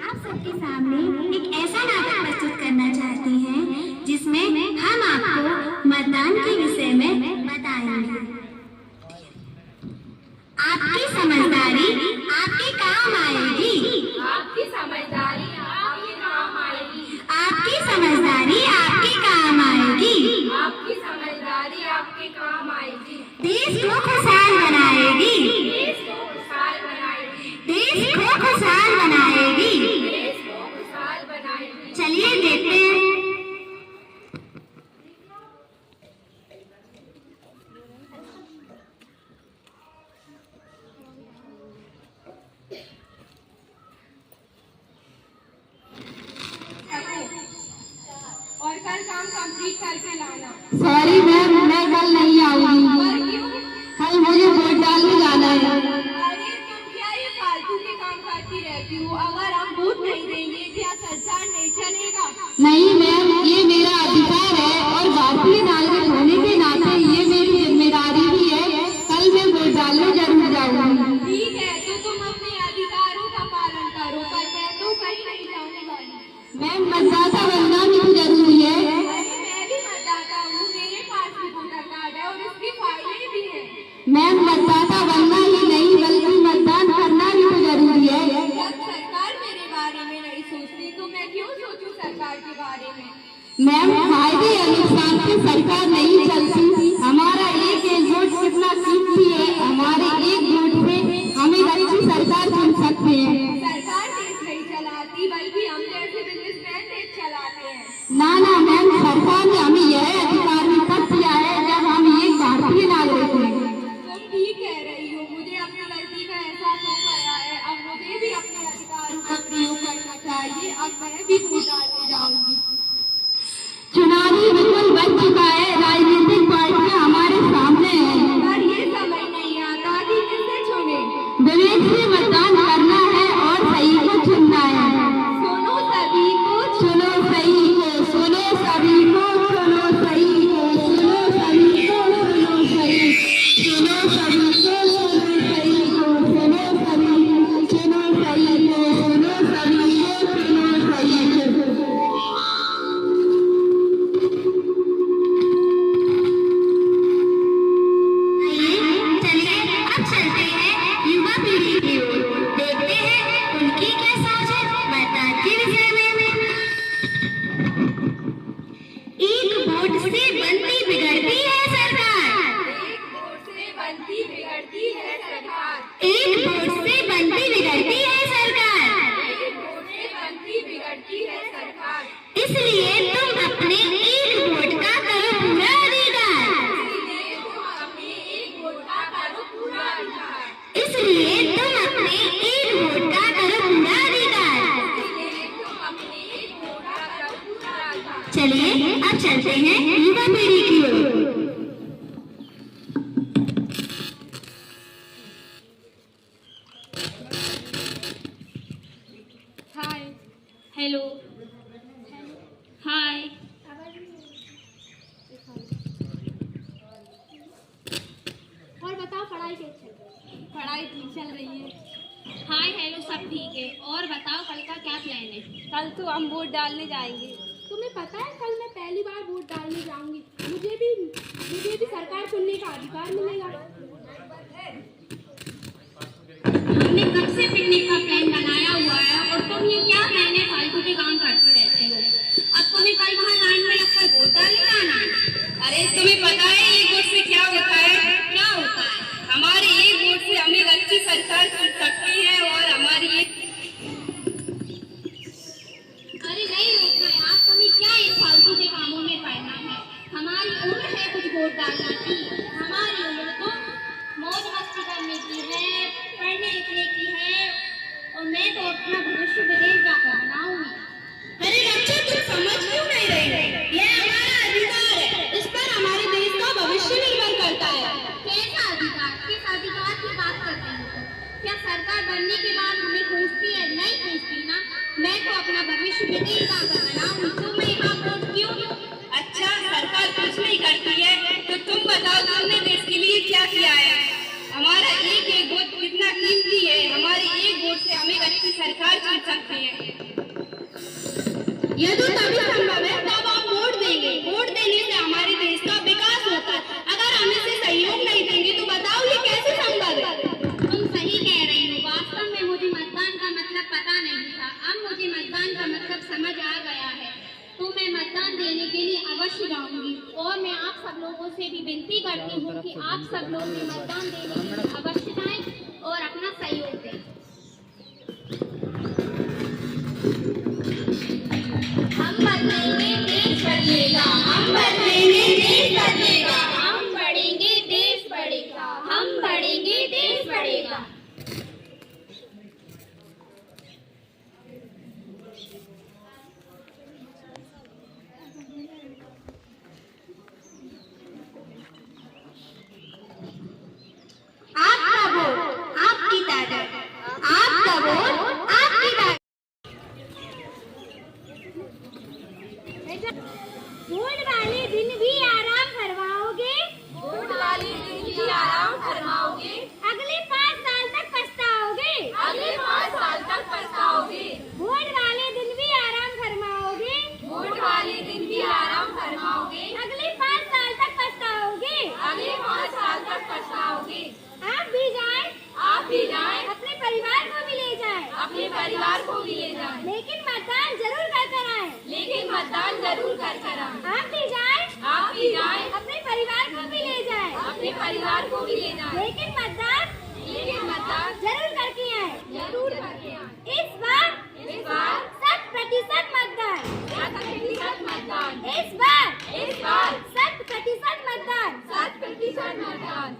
आप सबके सामने एक ऐसा नाटक प्रस्तुत करना चाहते हैं जिसमें हम आपको मतदान के विषय में बताएंगे। आपकी समझदारी आपके काम आएगी। आपकी समझदारी आपके काम आएगी। आपकी समझदारी आपके काम आएगी। आपकी समझदारी आपके काम आएगी। देश को खुशहाल बनाएगी। देश को खुशहाल बनाएगी। देश को खुशहाल बनाएगी। देश को खुशहाल बनाएगी। चलिए देखते हैं। और कल काम कंप्लीट करके लाना। सॉरी मैम, मैं कल नहीं आऊंगी। पर क्यों? कल मुझे वोट डालने जाना है। अरे तुम क्या ये फालतू के काम करती रहती हो? अगर हम वोट नहीं देंगे क्या संसार नहीं चलेगा? नहीं मैम, ये मेरा अधिकार है और भारतीय नागरिक होने के नाते ये मेरी जिम्मेदारी भी है। कल मैं वोट डालने जरूर जाऊंगी। ठीक है, तो तुम अपने अधिकारों का पालन करो, पर मैं तो कहीं नहीं जाने वाली। मैम, मतदाता बनना भी तो जरूरी है। अरे मैं भी मतदाता हूँ, मेरे पास भी वोटर कार्ड है और उसकी फाइलें भी हैं। मैम, मतदाता बनना ही नहीं बल्कि मतदान करना भी तो जरूरी है। जब सरकार मेरे बारे में नहीं सोचती तो मैं क्यों सोचूं सरकार के बारे में? मैम, फायदे या नुकसान से सरकार नहीं चलती। हमारा एक वोट कितना कीमती है। हमारे एक वोट से हम एक अच्छी सरकार चुन सकते हैं। सरकार देश नहीं चलाती बल्कि हम जैसे बिजनेसमैन देश चलाते हैं। ना मैम, सरकार ने हमें यह अधिकार भी तब दिया है जब हम एक भारतीय नागरिक हैं। तुम ठीक कह रही हो, मुझे अपनी गलती का एहसास हो गया है। अब मुझे भी अपने अधिकारों का प्रयोग करना चाहिए। अब मैं भी वोट डालने जाऊंगी। चुनावी बिल्कुल बन चुका है। राजनीतिक पार्टियां हमारे सामने हैं। पर ये समझ नहीं आता कि किसे चुने। विवेक से मतदान करना है और सही को चुनना है। सुनो सभी को, चुनो सही को, सुनो सभी को, चुनो सही को, सुनो सभी को, सुनो सही, सुनो सभी को, सुनो सही को, सुनो सभी, सुनो सही को, सुनो सभी को, सुनो सही को। चलिए अब चलते हैं युवा पीढ़ी की ओर। देखते हैं उनकी क्या सोच है मतदान के विषय में। एक वोट से बनती बिगड़ती है सरकार। एक वोट से बनती बिगड़ती है सरकार। एक वोट से बनती बिगड़ती है सरकार। एक वोट से बनती बिगड़ती है सरकार। इसलिए तुम अपने एक वोट का करो पूरा अधिकार। इसलिए तुम अपने एक वोट का करो पूरा अधिकार। इसलिए तुम अपने एक वोट का करो पूरा अधिकार। इसलिए तुम अपने एक वोट का करो पूरा अधिकार। चलिए अब चलते हैं युवा पीढ़ी की ओर। हाय, हेलो, हाय। और बताओ पढ़ाई कैसे चल रही है? पढ़ाई ठीक चल रही है। हाय हेलो सब ठीक है। और बताओ कल का क्या प्लान है? कल तो हम वोट डालने जाएंगे। तुम्हें पता है कल मैं पहली बार वोट डालने जाऊंगी। मुझे भी सरकार चुनने का अधिकार मिलेगा। हमने कब से पिकनिक का प्लान बनाया हुआ है और तुम ये क्या महीने फालतू के काम करती रहती हो? अब तुम्हें कल वहाँ लाइन में लगकर वोट डालने जाना है। अरे तुम्हें पता है एक वोट से क्या होता है? क्या होता है? हमारे एक वोट से हम एक अच्छी सरकार चुन सकते हैं और हमारी एक अरे नहीं रोकना यार, तुम्हें क्या इन फालतू के कामों में पड़ना है? हमारी उम्र है कुछ वोट डालने की। हमारी उम्र तो मौज मस्ती करने की है, पढ़ने लिखने की है और मैं तो अपना भविष्य विदेश जाकर बनाऊंगी। अरे बच्चों तुम समझ क्यों नहीं रहे? यह हमारा अधिकार है, इस पर हमारे देश का भविष्य निर्भर करता है। कैसा अधिकार? किस अधिकार की बात करते हो तुम? क्या सरकार बनने के बाद हमें पूछती है? नहीं पूछती ना। मैं तो अपना भविष्य विदेश जाकर बनाऊंगी, तो मैं यहाँ वोट क्यों दूं? अच्छा सरकार कुछ नहीं करती है तो तुम बताओ तुमने देश के लिए क्या किया है? हमारा एक वोट कितना कीमती है। हमारे एक वोट से हम एक अच्छी सरकार चुन सकते हैं। में मतदान देने के लिए अवश्य जाएं और अपना सहयोग दें। हम बदलेंगे देश बदलेगा, हम बदलेंगे देश बदलेगा, हम बढ़ेंगे देश बढ़ेगा, हम बढ़ेंगे देश बढ़ेगा। आपका वोट आपकी ताकत, आपका वोट आपकी ताकत। वोट वाले दिन भी आराम फरमाओगे, वोट वाले दिन भी आराम फरमाओगे, अगले 5 साल तक पछताओगे, अगले 5 साल तक पछताओगे। वोट वाले दिन भी आराम फरमाओगे, वोट वाले दिन भी आराम फरमाओगे, अगले 5 साल तक पछताओगे। अगले 5 साल तक पछताओगे। आप भी जाएं, आप भी जाएं, अपने परिवार को भी ले जाएं, अपने परिवार को भी ले जाएं, लेकिन मतदान जरूर कर आएं। लेकिन मतदान जरूर कर आएं। आप भी जाएं, आप भी जाएं, अपने परिवार को भी ले जाएं, अपने परिवार को भी ले जाएं, लेकिन मतदान जरूर करके आएं। जरूर करके आएं। इस बार 100% मतदान, 100% मतदान, इस बार इस बार 100% मतदान। 100% मतदान।